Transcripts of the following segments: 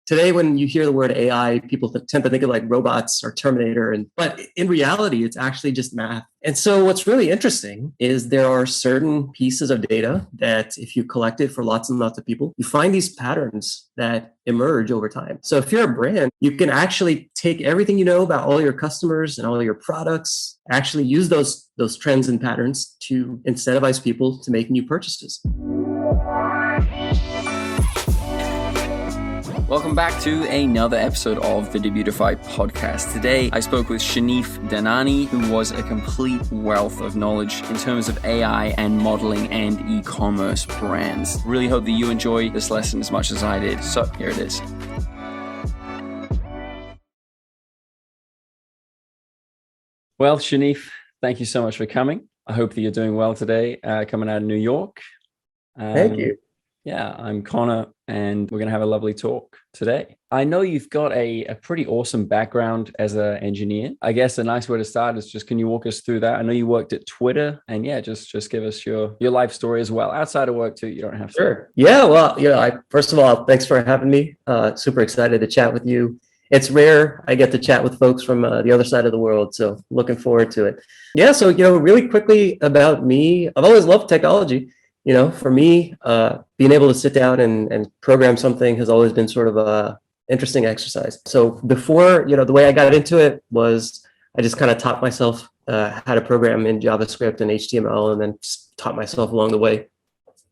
today, when you hear the word AI, people tend to think of like robots or Terminator, but in reality, it's actually just math. And so what's really interesting is there are certain pieces of data that if you collect it for lots and lots of people, you find these patterns that emerge over time. So if you're a brand, you can actually take everything you know about all your customers and all your products, actually use those trends and patterns to incentivize people to make new purchases. Welcome back to another episode of the Debutify podcast. Today, I spoke with Shanif Dhanani, who was a complete wealth of knowledge in terms of AI and modeling and e-commerce brands. Really hope that you enjoy this lesson as much as I did. So here it is. Well, Shanif, thank you so much for coming. I hope that you're doing well today, coming out of New York. Thank you. Yeah, I'm Connor, and we're going to have a lovely talk today. I know you've got a pretty awesome background as an engineer. I guess a nice way to start is just, can you walk us through that? I know you worked at Twitter, and yeah, just give us your life story as well. Outside of work too, you don't have to. Sure. Yeah, well, first of all, thanks for having me. Super excited to chat with you. It's rare I get to chat with folks from the other side of the world, so looking forward to it. Yeah, so, really quickly about me, I've always loved technology. For me, being able to sit down and program something has always been sort of a interesting exercise. So before, the way I got into it was I just kind of taught myself how to program in JavaScript and HTML, and then taught myself along the way.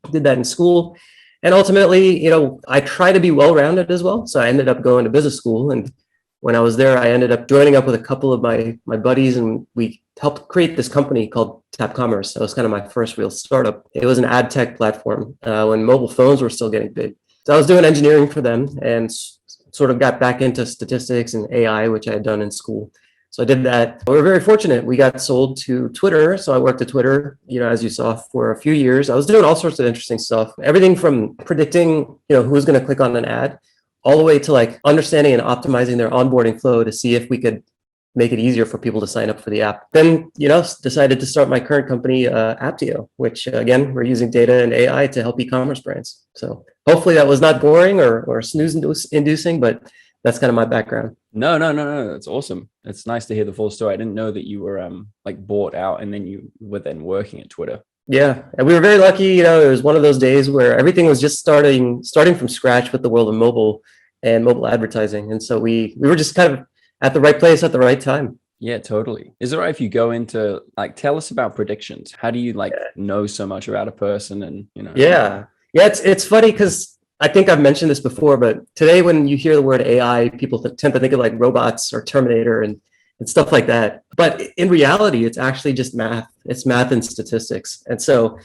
Did that in school. And ultimately, I try to be well-rounded as well. So I ended up going to business school. And when I was there, I ended up joining up with a couple of my buddies, and we helped create this company called TIMECODES. That was kind of my first real startup. It was an ad tech platform when mobile phones were still getting big. So I was doing engineering for them and sort of got back into statistics and AI, which I had done in school. So I did that. We were very fortunate. We got sold to Twitter. So I worked at Twitter, as you saw, for a few years. I was doing all sorts of interesting stuff, everything from predicting, who's going to click on an ad, all the way to like understanding and optimizing their onboarding flow to see if we could make it easier for people to sign up for the app. Then, decided to start my current company, Apteo, which again, we're using data and AI to help e-commerce brands. So hopefully that was not boring or snooze-inducing, but that's kind of my background. No. That's awesome. It's nice to hear the full story. I didn't know that you were bought out and then you were then working at Twitter. Yeah, and we were very lucky. It was one of those days where everything was just starting from scratch with the world of mobile and mobile advertising. And so we were just kind of at the right place at the right time. Yeah, totally. Is it right if you go into tell us about predictions? How do you know so much about a person and Yeah, it's funny because I think I've mentioned this before, but today when you hear the word AI, people tend to think of like robots or Terminator and stuff like that. But in reality, it's actually just math. It's math and statistics. And so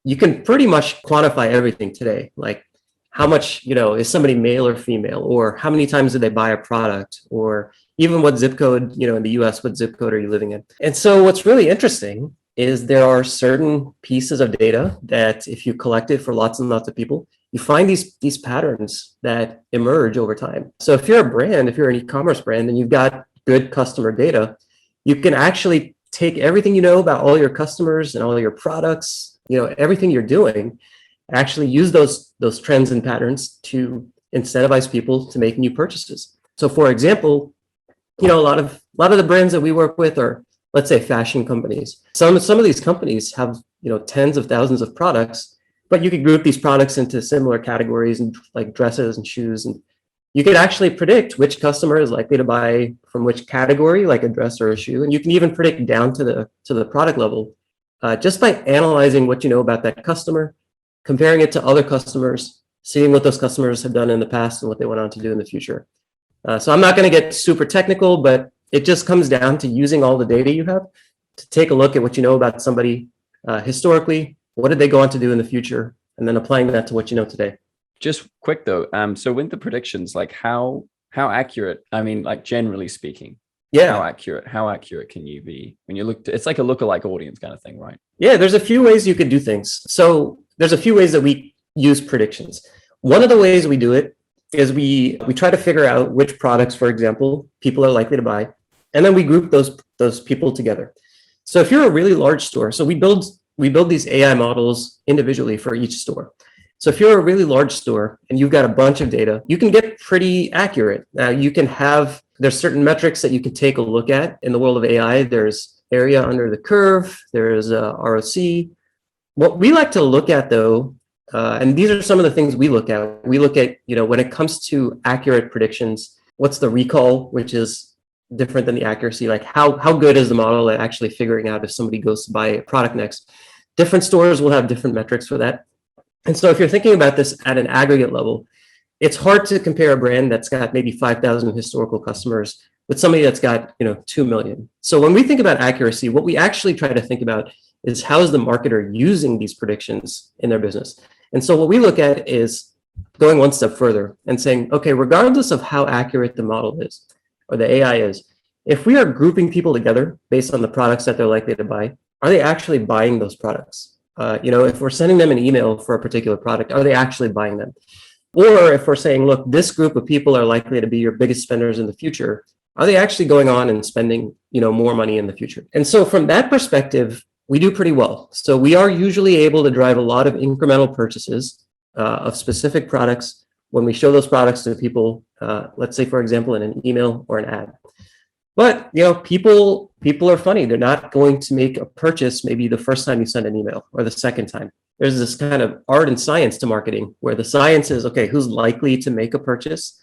you can pretty much quantify everything today. Like how much, is somebody male or female, or how many times did they buy a product, or even what zip code, in the US, what zip code are you living in? And so what's really interesting is there are certain pieces of data that if you collect it for lots and lots of people, you find these patterns that emerge over time. So if you're a brand, if you're an e-commerce brand and you've got good customer data, you can actually take everything you know about all your customers and all your products, everything you're doing, actually use those trends and patterns to incentivize people to make new purchases. So for example, a lot of the brands that we work with are, let's say, fashion companies. Some of these companies have, tens of thousands of products, but you could group these products into similar categories and like dresses and shoes. And you could actually predict which customer is likely to buy from which category, like a dress or a shoe. And you can even predict down to the product level just by analyzing what you know about that customer, comparing it to other customers, seeing what those customers have done in the past and what they went on to do in the future. So I'm not going to get super technical, but it just comes down to using all the data you have to take a look at what you know about somebody historically, what did they go on to do in the future, and then applying that to what you know today. Just quick though, so with the predictions, how accurate, generally speaking, yeah, how accurate can you be when you look it's like a lookalike audience kind of thing, right? Yeah, there's a few ways you could do things. So there's a few ways that we use predictions. One of the ways we do it is we try to figure out which products, for example, people are likely to buy, and then we group those people together. So if you're a really large store, so we build these AI models individually for each store. So if you're a really large store and you've got a bunch of data, you can get pretty accurate. Now there's certain metrics that you can take a look at in the world of AI. There's area under the curve, there's ROC. What we like to look at though, and these are some of the things we look at. We look at, when it comes to accurate predictions, what's the recall, which is different than the accuracy, like how good is the model at actually figuring out if somebody goes to buy a product next. Different stores will have different metrics for that. And so if you're thinking about this at an aggregate level, it's hard to compare a brand that's got maybe 5,000 historical customers with somebody that's got 2 million. So when we think about accuracy, what we actually try to think about is how is the marketer using these predictions in their business. And so what we look at is going one step further and saying, okay, regardless of how accurate the model is or the AI is, if we are grouping people together based on the products that they're likely to buy, are they actually buying those products? If we're sending them an email for a particular product, are they actually buying them? Or if we're saying, look, this group of people are likely to be your biggest spenders in the future, are they actually going on and spending, more money in the future? And so from that perspective, we do pretty well. So we are usually able to drive a lot of incremental purchases of specific products when we show those products to people, let's say, for example, in an email or an ad. But, people are funny. They're not going to make a purchase maybe the first time you send an email or the second time. There's this kind of art and science to marketing where the science is, okay, who's likely to make a purchase?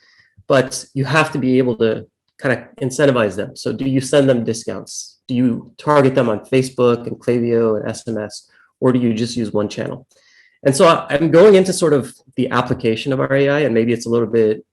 But you have to be able to kind of incentivize them. So do you send them discounts? Do you target them on Facebook and Klaviyo and SMS? Or do you just use one channel? And so I'm going into sort of the application of our AI, and maybe it's a little bit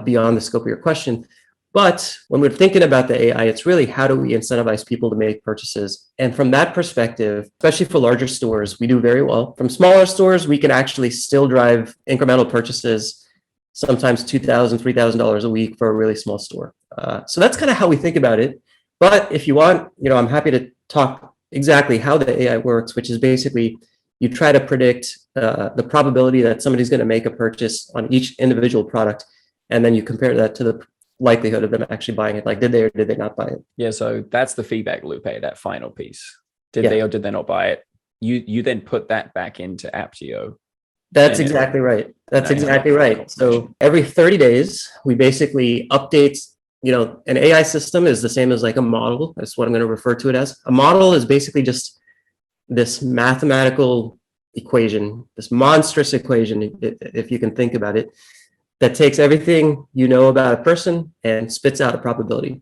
beyond the scope of your question. But when we're thinking about the AI, it's really how do we incentivize people to make purchases? And from that perspective, especially for larger stores, we do very well. From smaller stores, we can actually still drive incremental purchases, sometimes $2,000, $3,000 a week for a really small store. So that's kind of how we think about it. But if you want, I'm happy to talk exactly how the AI works, which is basically you try to predict the probability that somebody's going to make a purchase on each individual product. And then you compare that to the likelihood of them actually buying it. Like, did they or did they not buy it? Yeah. So that's the feedback loop, that final piece. Did they or did they not buy it? You then put that back into Apteo. That's exactly right. That's exactly right. So every 30 days, we basically update, an AI system is the same as like a model. That's what I'm going to refer to it as. A model is basically just this mathematical equation, this monstrous equation, if you can think about it, that takes everything about a person and spits out a probability.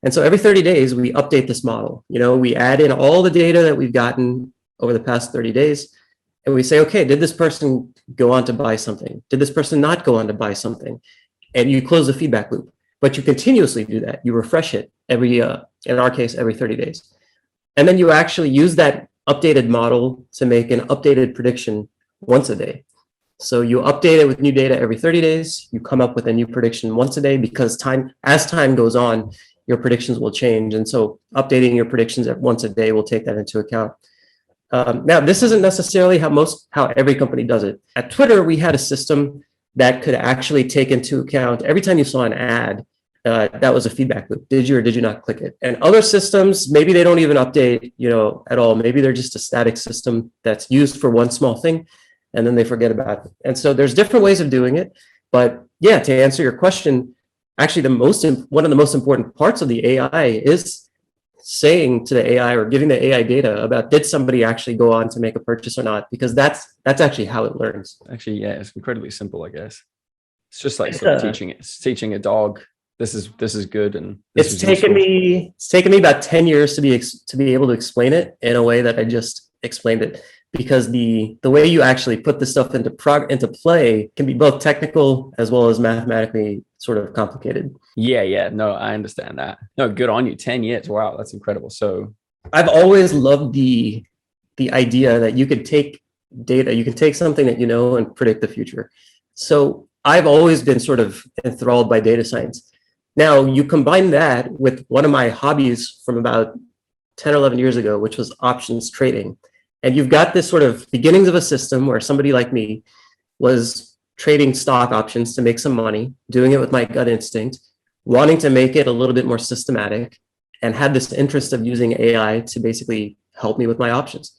And so every 30 days, we update this model. We add in all the data that we've gotten over the past 30 days. And we say, okay, did this person go on to buy something? Did this person not go on to buy something? And you close the feedback loop. But you continuously do that. You refresh it in our case, every 30 days. And then you actually use that updated model to make an updated prediction once a day. So you update it with new data every 30 days. You come up with a new prediction once a day because as time goes on, your predictions will change. And so updating your predictions at once a day will take that into account. Now, this isn't necessarily how every company does it. At Twitter, we had a system that could actually take into account every time you saw an ad, that was a feedback loop. Did you or did you not click it? And other systems, maybe they don't even update, at all. Maybe they're just a static system that's used for one small thing, and then they forget about it. And so there's different ways of doing it. But yeah, to answer your question, actually one of the most important parts of the AI is saying to the AI or giving the AI data about did somebody actually go on to make a purchase or not, because that's actually how it learns. Actually, yeah, it's incredibly simple, I guess. It's just like sort of teaching a dog this is good, and it's taken me about 10 years to be able to explain it in a way that I just explained it, because the way you actually put this stuff into play can be both technical as well as mathematically sort of complicated. Yeah. No, I understand that. No, good on you. 10 years. Wow, that's incredible. So I've always loved the idea that you could take data, you can take something that and predict the future. So I've always been sort of enthralled by data science. Now, you combine that with one of my hobbies from about 10 or 11 years ago, which was options trading. And you've got this sort of beginnings of a system where somebody like me was trading stock options to make some money, doing it with my gut instinct, wanting to make it a little bit more systematic, and had this interest of using AI to basically help me with my options.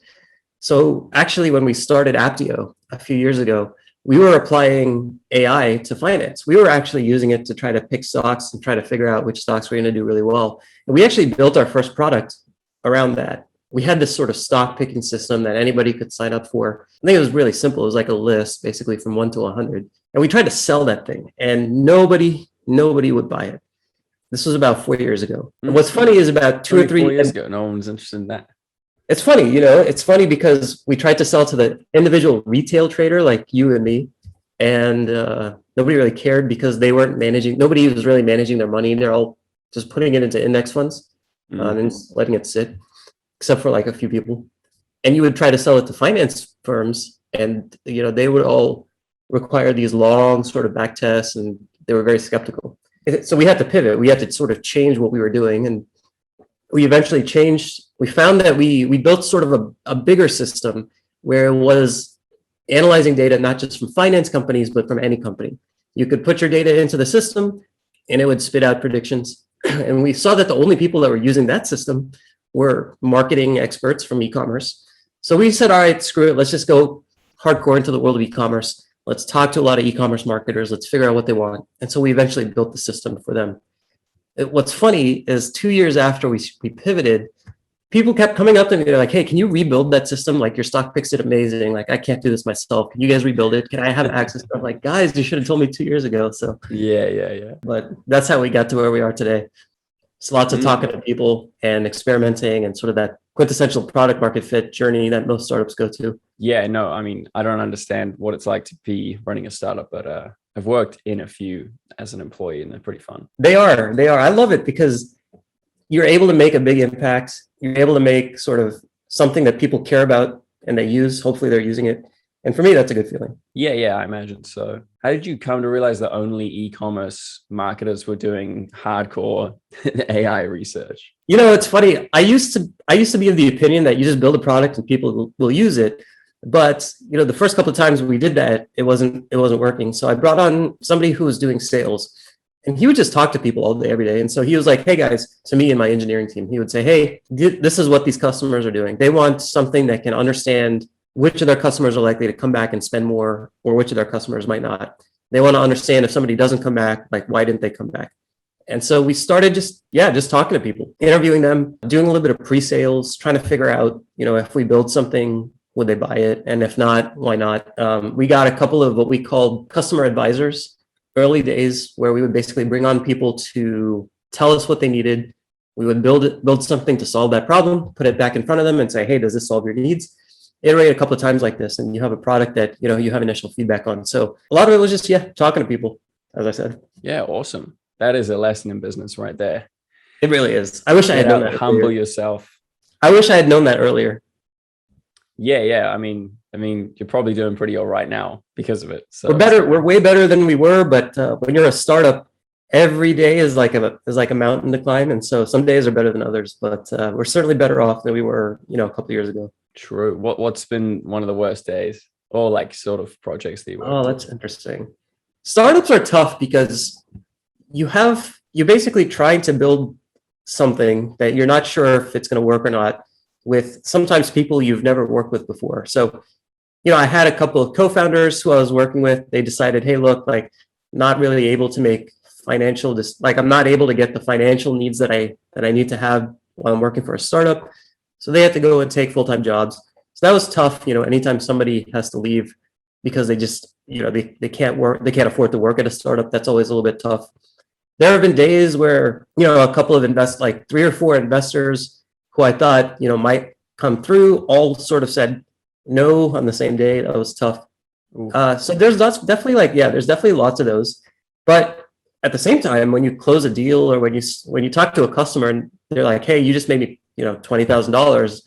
So actually, when we started Apteo a few years ago, we were applying AI to finance. We were actually using it to try to pick stocks and try to figure out which stocks were going to do really well. And we actually built our first product around that. We had this sort of stock picking system that anybody could sign up for. I think it was really simple. It was like a list, basically from 1 to 100. And we tried to sell that thing, and nobody would buy it. This was about 4 years ago. And what's funny is about 2 or 3 years ago, no one was interested in that. It's funny, it's funny because we tried to sell to the individual retail trader like you and me, and nobody really cared because they weren't nobody was really managing their money. They're all just putting it into index funds and letting it sit, except for like a few people. And you would try to sell it to finance firms, and they would all require these long sort of back tests, and they were very skeptical. So we had to pivot. We had to sort of change what we were doing, and we eventually changed. We found that we built sort of a bigger system where it was analyzing data, not just from finance companies, but from any company. You could put your data into the system and it would spit out predictions. And we saw that the only people that were using that system were marketing experts from e-commerce. So we said, all right, screw it. Let's just go hardcore into the world of e-commerce. Let's talk to a lot of e-commerce marketers. Let's figure out what they want. And so we eventually built the system for them. What's funny is 2 years after we pivoted, people kept coming up to me. They're like, hey, can you rebuild that system? Like, your stock picks it amazing. Like, I can't do this myself. Can you guys rebuild it? Can I have access? I'm like, guys, you should have told me 2 years ago. So yeah. But that's how we got to where we are today. It's lots of talking to people and experimenting and sort of that quintessential product market fit journey that most startups go to. Yeah, no, I mean, I don't understand what it's like to be running a startup, but I've worked in a few as an employee, and they're pretty fun. They are. I love it because you're able to make a big impact. You're able to make sort of something that people care about and they use. Hopefully they're using it. And for me, that's a good feeling. Yeah, I imagine so. How did you come to realize that only e-commerce marketers were doing hardcore AI research? It's funny. I used to be of the opinion that you just build a product and people will use it. But the first couple of times we did that, it wasn't working. So I brought on somebody who was doing sales, and he would just talk to people all day, every day. And so he was like, hey guys, to me and my engineering team, he would say, hey, this is what these customers are doing. They want something that can understand which of their customers are likely to come back and spend more, or which of their customers might not. They want to understand if somebody doesn't come back, like, why didn't they come back? And so we started just talking to people, interviewing them, doing a little bit of pre-sales, trying to figure out, if we build something, would they buy it? And if not, why not? We got a couple of what we called customer advisors, early days, where we would basically bring on people to tell us what they needed. We would build something to solve that problem, put it back in front of them and say, hey, does this solve your needs? Iterate a couple of times like this, and you have a product that, you have initial feedback on. So a lot of it was just, talking to people, as I said. Yeah, awesome. That is a lesson in business right there. It really is. I wish I had known that. Humble yourself. I wish I had known that earlier. Yeah. I mean, you're probably doing pretty all right now because of it. So we're better. We're way better than we were. But when you're a startup, every day is like a mountain to climb, and so some days are better than others. But we're certainly better off than we were, a couple of years ago. True. What's been one of the worst days, or like sort of projects that you worked on? That's interesting. Startups are tough because you're basically trying to build something that you're not sure if it's going to work or not, with sometimes people you've never worked with before. So, I had a couple of co-founders who I was working with. They decided, hey, look, like, not really able to make financial, I'm not able to get the financial needs that I need to have while I'm working for a startup. So they had to go and take full-time jobs. So that was tough. Anytime somebody has to leave because they just, they can't work, they can't afford to work at a startup, that's always a little bit tough. There have been days where, a couple of 3 or 4 investors who I thought, might come through, all sort of said no on the same day. That was tough. So there's definitely lots of those. But at the same time, when you close a deal, or when you talk to a customer and they're like, hey, you just made me, $20,000,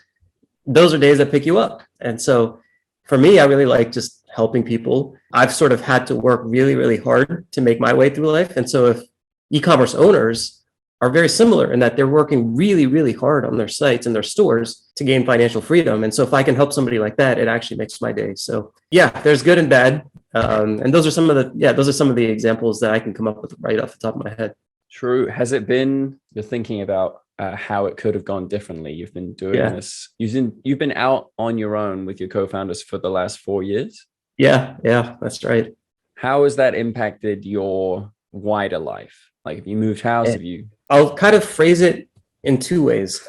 those are days that pick you up. And so for me, I really like just helping people. I've sort of had to work really, really hard to make my way through life. And so if e-commerce owners are very similar in that they're working really, really hard on their sites and their stores to gain financial freedom. And so if I can help somebody like that, it actually makes my day. So there's good and bad. And those are some of the examples that I can come up with right off the top of my head. True. Has it been, you're thinking about how it could have gone differently? You've been doing this, you've been out on your own with your co-founders for the last 4 years. Yeah, that's right. How has that impacted your wider life? Like, have you moved house? Have And you? I'll kind of phrase it in two ways.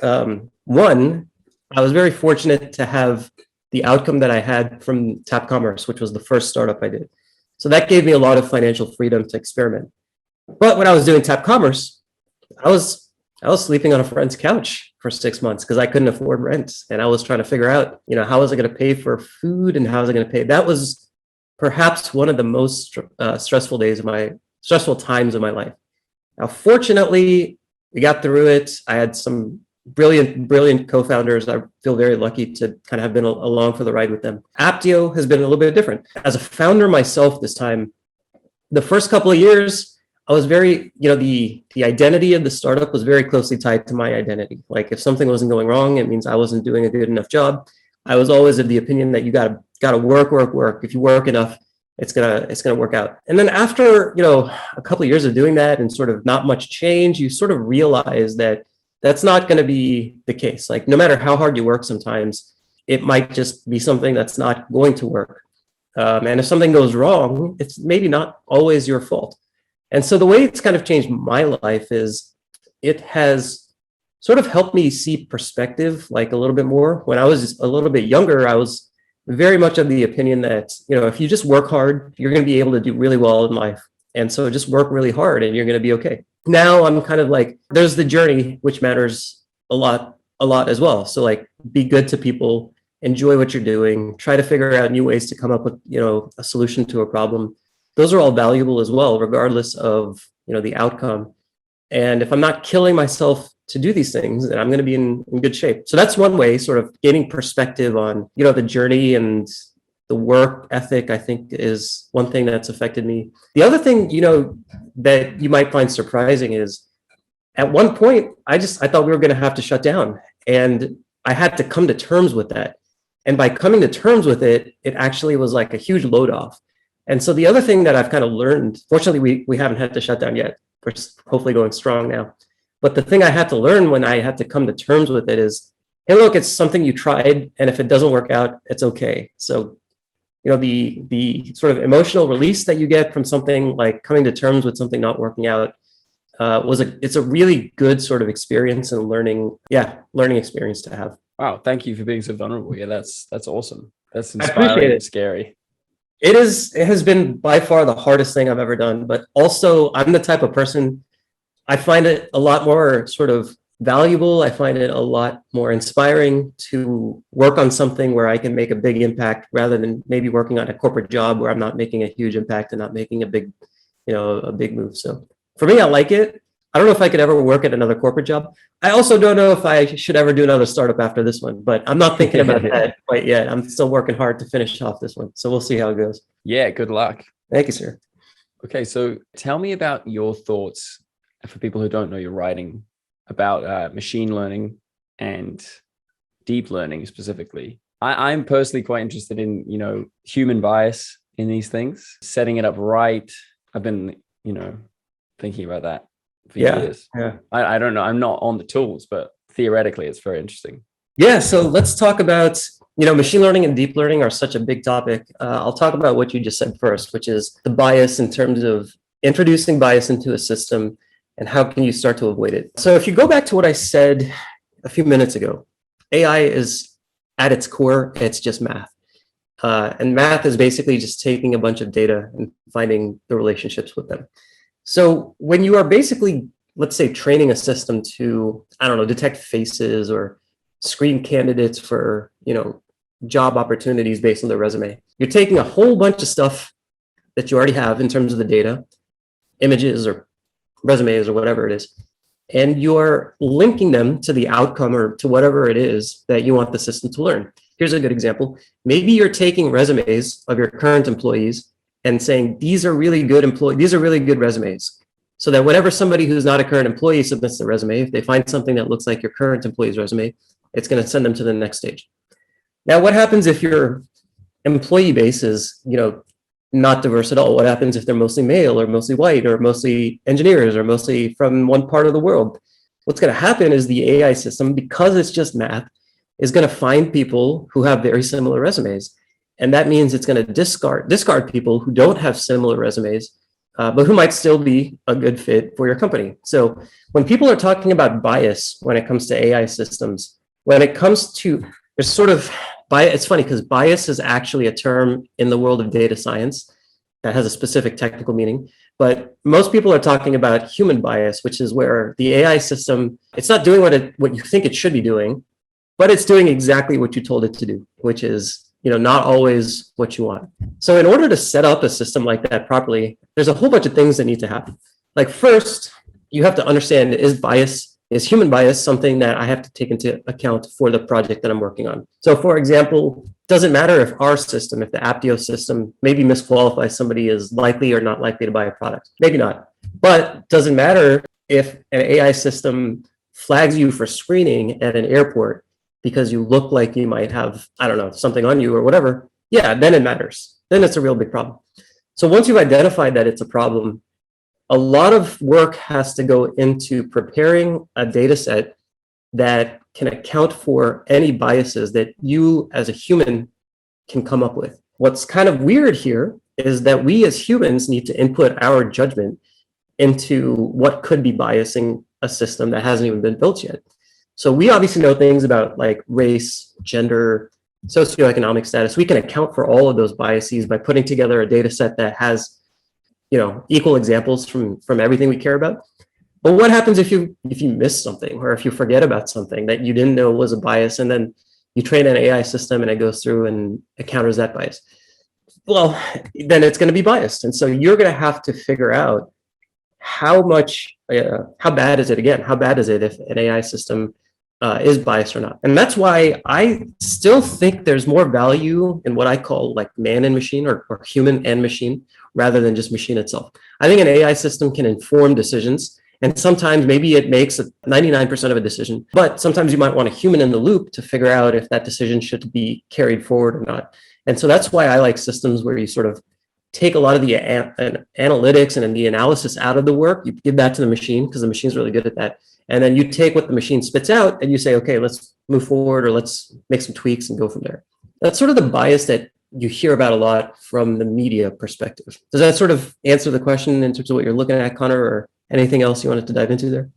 One, I was very fortunate to have the outcome that I had from Tap Commerce, which was the first startup I did. So that gave me a lot of financial freedom to experiment. But when I was doing Tap Commerce, I was I was sleeping on a friend's couch for 6 months because I couldn't afford rent, and I was trying to figure out, how was I going to pay for food and how was I going to pay. That was perhaps one of the most stressful times of my life. Now, fortunately, we got through it. I had some brilliant co-founders. I feel very lucky to kind of have been along for the ride with them. Apteo has been a little bit different. As a founder myself this time, the first couple of years, I was very, the identity of the startup was very closely tied to my identity. Like if something wasn't going wrong, it means I wasn't doing a good enough job. I was always of the opinion that you gotta work. If you work enough, it's gonna work out. And then after, a couple of years of doing that and sort of not much change, you sort of realize that that's not going to be the case. Like no matter how hard you work, sometimes it might just be something that's not going to work. And if something goes wrong, it's maybe not always your fault. And so the way it's kind of changed my life is it has sort of helped me see perspective like a little bit more. When I was a little bit younger, I was very much of the opinion that, if you just work hard, you're going to be able to do really well in life. And so just work really hard and you're going to be okay. Now I'm kind of like, there's the journey, which matters a lot as well. So like be good to people, enjoy what you're doing, try to figure out new ways to come up with, a solution to a problem. Those are all valuable as well, regardless of, the outcome. And if I'm not killing myself to do these things, then I'm going to be in good shape. So that's one way, sort of gaining perspective on, the journey and the work ethic, I think is one thing that's affected me. The other thing, that you might find surprising is at one point, I thought we were going to have to shut down, and I had to come to terms with that. And by coming to terms with it, it actually was like a huge load off. And so the other thing that I've kind of learned, fortunately, we haven't had to shut down yet. We're hopefully going strong now. But the thing I had to learn when I had to come to terms with it is, hey, look, it's something you tried, and if it doesn't work out, it's okay. So, the sort of emotional release that you get from something like coming to terms with something not working out it's a really good sort of experience and learning experience to have. Wow, thank you for being so vulnerable. Yeah, that's awesome. That's I appreciate inspiring it. and scary. It has been by far the hardest thing I've ever done, but also I'm the type of person, I find it a lot more sort of valuable. I find it a lot more inspiring to work on something where I can make a big impact rather than maybe working on a corporate job where I'm not making a huge impact and not making a big move. So for me, I like it. I don't know if I could ever work at another corporate job. I also don't know if I should ever do another startup after this one, but I'm not thinking about that quite yet. I'm still working hard to finish off this one. So we'll see how it goes. Yeah, good luck. Thank you, sir. Okay, so tell me about your thoughts for people who don't know your writing about machine learning and deep learning specifically. I'm personally quite interested in, human bias in these things, setting it up right. I've been, thinking about that for years. Yeah. I don't know. I'm not on the tools, but theoretically, it's very interesting. Yeah. So let's talk about, machine learning and deep learning are such a big topic. I'll talk about what you just said first, which is the bias in terms of introducing bias into a system and how can you start to avoid it. So if you go back to what I said a few minutes ago, AI is at its core, it's just math. And math is basically just taking a bunch of data and finding the relationships with them. So when you are basically, let's say, training a system to, detect faces or screen candidates for, job opportunities based on their resume, you're taking a whole bunch of stuff that you already have in terms of the data, images or resumes or whatever it is, and you're linking them to the outcome or to whatever it is that you want the system to learn. Here's a good example. Maybe you're taking resumes of your current employees and saying, these are really good resumes. So that whenever somebody who's not a current employee submits their resume, if they find something that looks like your current employee's resume, it's going to send them to the next stage. Now, what happens if your employee base is, not diverse at all? What happens if they're mostly male or mostly white or mostly engineers or mostly from one part of the world? What's going to happen is the AI system, because it's just math, is going to find people who have very similar resumes. And that means it's going to discard people who don't have similar resumes, but who might still be a good fit for your company. So when people are talking about bias when it comes to AI systems, when it comes to, there's sort of bias, it's funny because bias is actually a term in the world of data science that has a specific technical meaning. But most people are talking about human bias, which is where the AI system, it's not doing what you think it should be doing, but it's doing exactly what you told it to do, which is not always what you want. So in order to set up a system like that properly, there's a whole bunch of things that need to happen. Like first, you have to understand, is human bias something that I have to take into account for the project that I'm working on? So for example, it doesn't matter if our system, if the Apteo system maybe misqualifies somebody as likely or not likely to buy a product. Maybe not. But it doesn't matter if an AI system flags you for screening at an airport because you look like you might have, I don't know, something on you or whatever. Yeah, then it matters. Then it's a real big problem. So once you've identified that it's a problem, a lot of work has to go into preparing a data set that can account for any biases that you as a human can come up with. What's kind of weird here is that we as humans need to input our judgment into what could be biasing a system that hasn't even been built yet. So we obviously know things about like race, gender, socioeconomic status. We can account for all of those biases by putting together a data set that has equal examples from everything we care about. But what happens if you miss something, or if you forget about something that you didn't know was a bias, and then you train an AI system and it goes through and it counters that bias? Well, then it's going to be biased. And so you're going to have to figure out how bad is it if an AI system is biased or not. And that's why I still think there's more value in what I call like man and machine, or human and machine, rather than just machine itself. I think an AI system can inform decisions, and sometimes maybe it makes 99% of a decision, but sometimes you might want a human in the loop to figure out if that decision should be carried forward or not. And so that's why I like systems where you sort of take a lot of the analytics and the analysis out of the work, you give that to the machine because the machine's really good at that. And then you take what the machine spits out and you say, okay, let's move forward, or let's make some tweaks and go from there. That's sort of the bias that you hear about a lot from the media perspective. Does that sort of answer the question in terms of what you're looking at, Connor, or anything else you wanted to dive into there?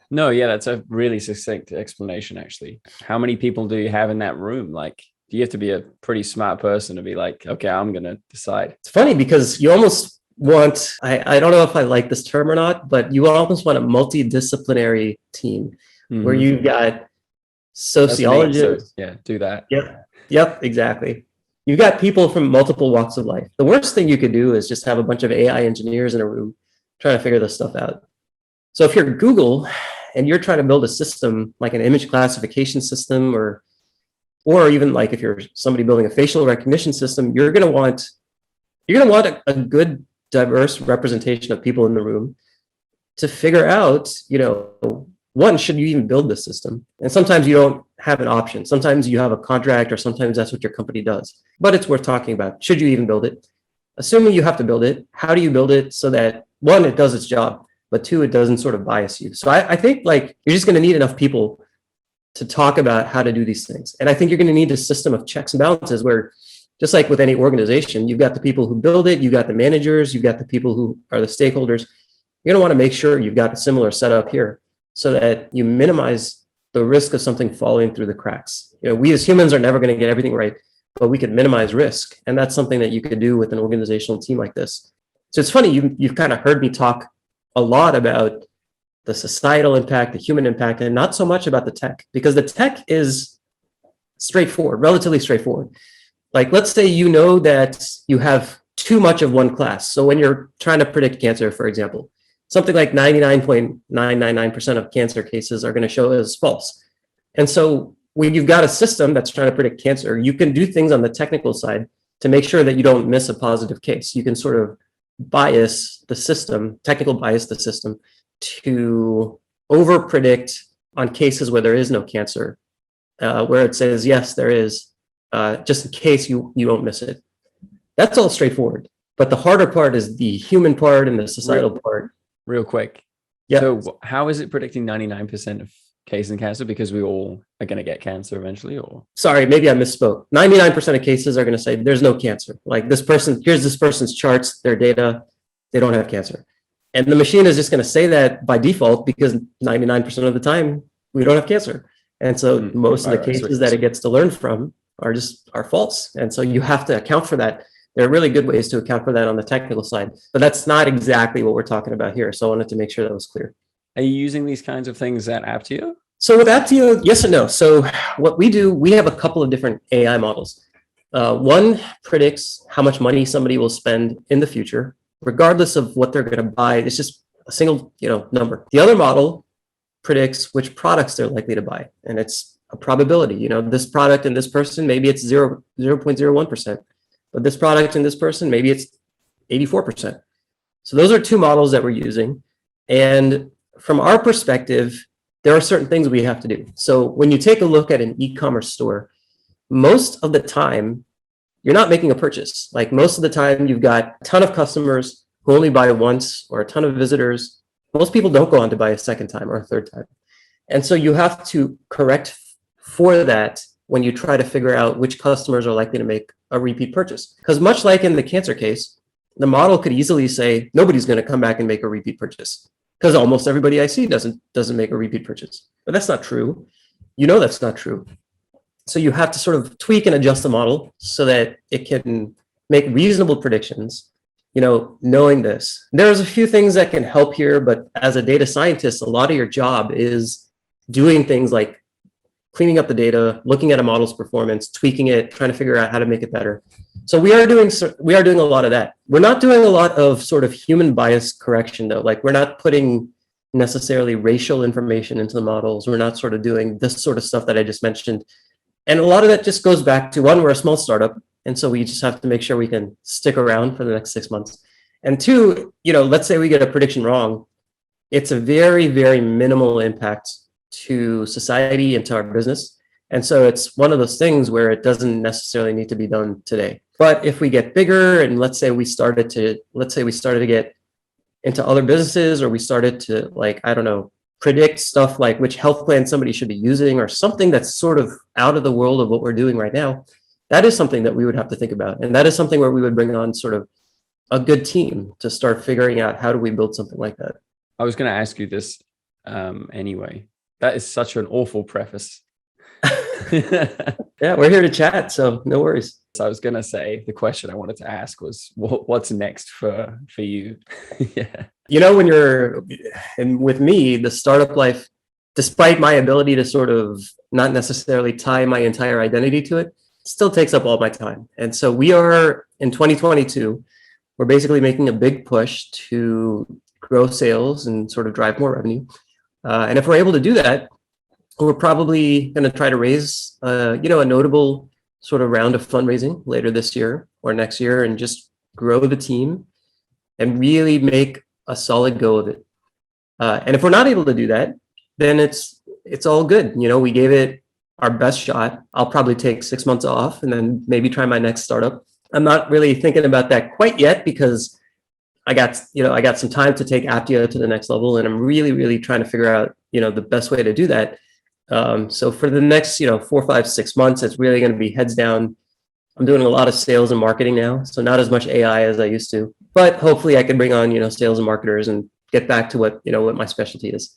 No, yeah, that's a really succinct explanation, actually. How many people do you have in that room? Like, do you have to be a pretty smart person to be like, okay, I'm going to decide? It's funny because you almost want, I don't know if I like this term or not, but you almost want a multidisciplinary team where you've got sociologists. So, yeah, do that. Yep, exactly. You've got people from multiple walks of life. The worst thing you could do is just have a bunch of AI engineers in a room trying to figure this stuff out. So if you're Google and you're trying to build a system like an image classification system, or even like if you're somebody building a facial recognition system, you're going to want a good diverse representation of people in the room to figure out, one, should you even build this system? And sometimes you don't have an option. Sometimes you have a contract, or sometimes that's what your company does. But it's worth talking about. Should you even build it? Assuming you have to build it, how do you build it so that, one, it does its job, but two, it doesn't sort of bias you? So I think like you're just going to need enough people to talk about how to do these things. And I think you're going to need a system of checks and balances where, just like with any organization, you've got the people who build it, you've got the managers, you've got the people who are the stakeholders. You're going to want to make sure you've got a similar setup here so that you minimize the risk of something falling through the cracks. We as humans are never going to get everything right, but we could minimize risk. And that's something that you could do with an organizational team like this. So it's funny, you've kind of heard me talk a lot about the societal impact, the human impact, and not so much about the tech, because the tech is straightforward, relatively straightforward. Like, let's say that you have too much of one class. So when you're trying to predict cancer, for example, something like 99.999% of cancer cases are going to show as false. And so when you've got a system that's trying to predict cancer, you can do things on the technical side to make sure that you don't miss a positive case. You can sort of bias the system, technical bias the system, to over predict on cases where there is no cancer, where it says, yes, there is, just in case you won't miss it. That's all straightforward. But the harder part is the human part and the societal part. Real quick. Yeah. So how is it predicting 99% of case in cancer because we all are going to get cancer eventually? Or Sorry, maybe I misspoke. 99% of cases are going to say there's no cancer. Like this person, here's this person's charts, their data, they don't have cancer. And the machine is just going to say that by default because 99% of the time we don't have cancer. And so most of the cases that it gets to learn from are false. And so you have to account for that. There are really good ways to account for that on the technical side, but that's not exactly what we're talking about here. So I wanted to make sure that was clear. Are you using these kinds of things at Apteo? So with Apteo, yes and no. So what we do, we have a couple of different AI models. One predicts how much money somebody will spend in the future, regardless of what they're going to buy. It's just a single, number. The other model predicts which products they're likely to buy, and it's a probability. This product and this person, maybe it's 0.01%, but this product and this person, maybe it's 84%. So those are two models that we're using, and from our perspective, there are certain things we have to do. So when you take a look at an e-commerce store, most of the time, you're not making a purchase. Like most of the time, you've got a ton of customers who only buy once or a ton of visitors. Most people don't go on to buy a second time or a third time. And so you have to correct for that when you try to figure out which customers are likely to make a repeat purchase. Because much like in the cancer case, the model could easily say, nobody's going to come back and make a repeat purchase, because almost everybody I see doesn't make a repeat purchase. But that's not true. That's not true. So you have to sort of tweak and adjust the model so that it can make reasonable predictions, knowing this. There's a few things that can help here, but as a data scientist, a lot of your job is doing things like cleaning up the data, looking at a model's performance, tweaking it, trying to figure out how to make it better. So we are doing a lot of that. We're not doing a lot of sort of human bias correction though. Like we're not putting necessarily racial information into the models. We're not sort of doing this sort of stuff that I just mentioned. And a lot of that just goes back to, one, we're a small startup. And so we just have to make sure we can stick around for the next 6 months. And two, let's say we get a prediction wrong. It's a very, very minimal impact to society and to our business. And so it's one of those things where it doesn't necessarily need to be done today. But if we get bigger and let's say we started to get into other businesses, or we started to predict stuff like which health plan somebody should be using, or something that's sort of out of the world of what we're doing right now, that is something that we would have to think about. And that is something where we would bring on sort of a good team to start figuring out how do we build something like that. I was going to ask you this anyway. That is such an awful preface. Yeah, we're here to chat, so no worries. So I was going to say, the question I wanted to ask was, what's next for you? Yeah. When and with me, the startup life, despite my ability to sort of not necessarily tie my entire identity to it, still takes up all my time. And so we are in 2022, we're basically making a big push to grow sales and sort of drive more revenue. And if we're able to do that, we're probably going to try to raise, a notable sort of round of fundraising later this year or next year, and just grow the team and really make a solid go of it. And if we're not able to do that, then it's all good. We gave it our best shot. I'll probably take 6 months off and then maybe try my next startup. I'm not really thinking about that quite yet, because I got some time to take Apteo to the next level, and I'm really, really trying to figure out, the best way to do that. So for the next, 4, 5, 6 months, it's really going to be heads down. I'm doing a lot of sales and marketing now, so not as much AI as I used to, but hopefully I can bring on, sales and marketers and get back to what my specialty is.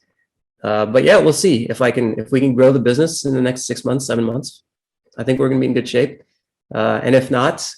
But yeah, we'll see if we can grow the business in the next 6 months, 7 months. I think we're going to be in good shape. And if not,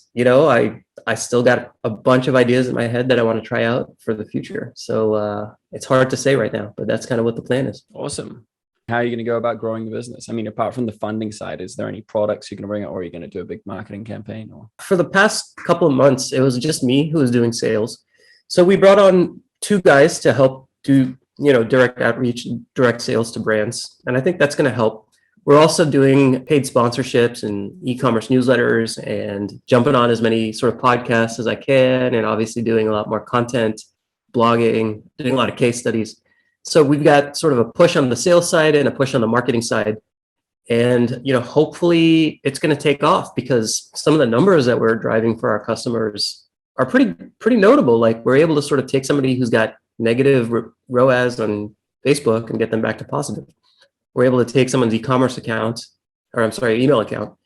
I still got a bunch of ideas in my head that I want to try out for the future. So it's hard to say right now, but that's kind of what the plan is. Awesome. How are you going to go about growing the business? I mean, apart from the funding side, is there any products you're going to bring out, or are you going to do a big marketing campaign? Or for the past couple of months, it was just me who was doing sales. So we brought on 2 guys to help do, direct outreach, direct sales to brands. And I think that's going to help. We're also doing paid sponsorships and e-commerce newsletters, and jumping on as many sort of podcasts as I can, and obviously doing a lot more content, blogging, doing a lot of case studies. So we've got sort of a push on the sales side and a push on the marketing side. And, hopefully it's going to take off, because some of the numbers that we're driving for our customers are pretty notable. Like we're able to sort of take somebody who's got negative ROAS on Facebook and get them back to positive. we're able to take someone's e-commerce account, or I'm sorry, email account.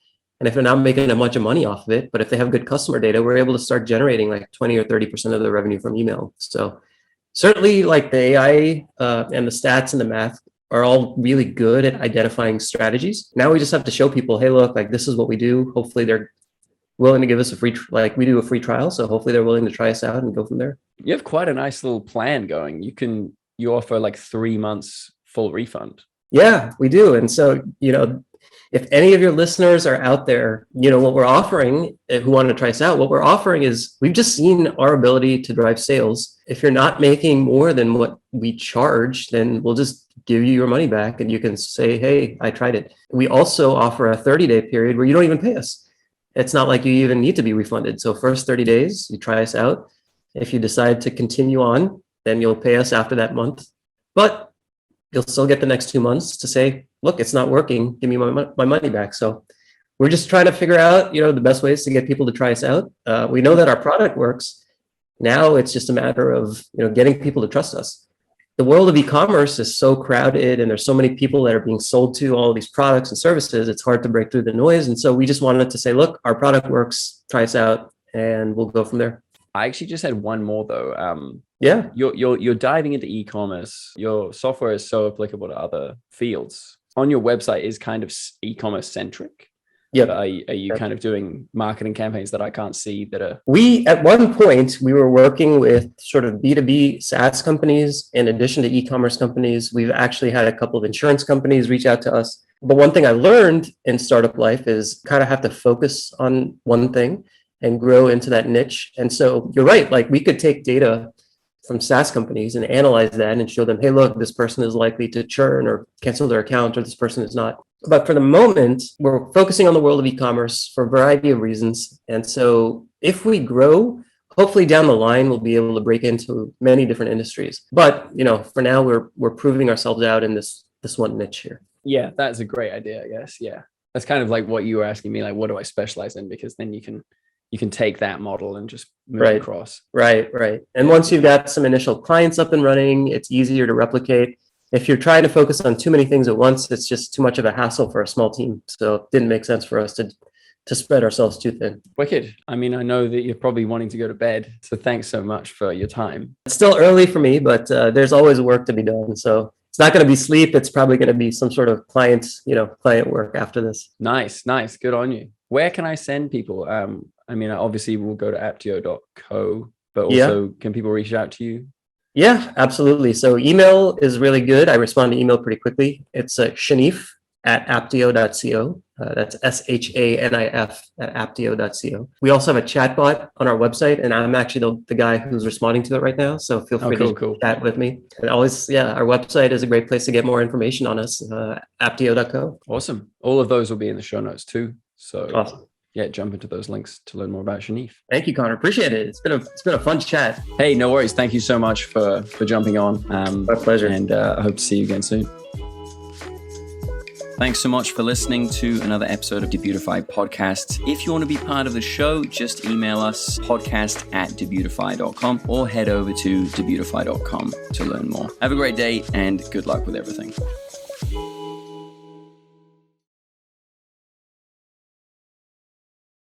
And if they're not making a bunch of money off of it, but if they have good customer data, we're able to start generating like 20 or 30% of the revenue from email. So certainly like the AI and the stats and the math are all really good at identifying strategies. Now we just have to show people, hey, look, like this is what we do. Hopefully they're willing to give us a free, like we do a free trial. So hopefully they're willing to try us out and go from there. You have quite a nice little plan going. You offer like 3 months full refund. Yeah, we do. And so, if any of your listeners are out there, what we're offering, who want to try us out, what we're offering is we've just seen our ability to drive sales. If you're not making more than what we charge, then we'll just give you your money back and you can say, hey, I tried it. We also offer a 30-day period where you don't even pay us. It's not like you even need to be refunded. So first 30 days, you try us out. If you decide to continue on, then you'll pay us after that month. But you'll still get the next 2 months to say, look, it's not working. Give me my money back. So we're just trying to figure out, the best ways to get people to try us out. We know that our product works. Now it's just a matter of, getting people to trust us. The world of e-commerce is so crowded and there's so many people that are being sold to all of these products and services. It's hard to break through the noise. And so we just wanted to say, look, our product works, try us out, and we'll go from there. I actually just had one more though. Yeah. You're diving into e-commerce. Your software is so applicable to other fields. On your website is kind of e-commerce centric. Yeah. Are you kind of doing marketing campaigns that I can't see that are? At one point, we were working with sort of B2B SaaS companies. In addition to e-commerce companies, we've actually had a couple of insurance companies reach out to us. But one thing I learned in startup life is kind of have to focus on one thing and grow into that niche. And so you're right, like we could take data from SaaS companies and analyze that and show them, hey, look, this person is likely to churn or cancel their account, or this person is not. But for the moment, we're focusing on the world of e-commerce for a variety of reasons. And so if we grow, hopefully down the line, we'll be able to break into many different industries. But, for now, we're proving ourselves out in this one niche here. Yeah, that's a great idea, I guess. Yeah. That's kind of like what you were asking me, like, what do I specialize in? Because then you can take that model and just move across. Right. And once you've got some initial clients up and running, it's easier to replicate. If you're trying to focus on too many things at once, it's just too much of a hassle for a small team. So it didn't make sense for us to spread ourselves too thin. Wicked. I mean, I know that you're probably wanting to go to bed. So thanks so much for your time. It's still early for me, but there's always work to be done. So it's not going to be sleep. It's probably going to be some sort of client work after this. Nice. Good on you. Where can I send people? I mean, obviously we'll go to apteo.co, but also can people reach out to you? Yeah, absolutely. So email is really good. I respond to email pretty quickly. It's Shanif at apteo.co. That's SHANIF at apteo.co. We also have a chatbot on our website, and I'm actually the guy who's responding to it right now. So feel free to chat with me. And always, our website is a great place to get more information on us, apteo.co. Awesome. All of those will be in the show notes too. So awesome. Yeah, jump into those links to learn more about Shanif. Thank you, Connor. Appreciate it. It's been a fun chat. Hey, no worries. Thank you so much for jumping on. My pleasure. And I hope to see you again soon. Thanks so much for listening to another episode of Debutify Podcast. If you want to be part of the show, just email us podcast@debutify.com or head over to debutify.com to learn more. Have a great day and good luck with everything.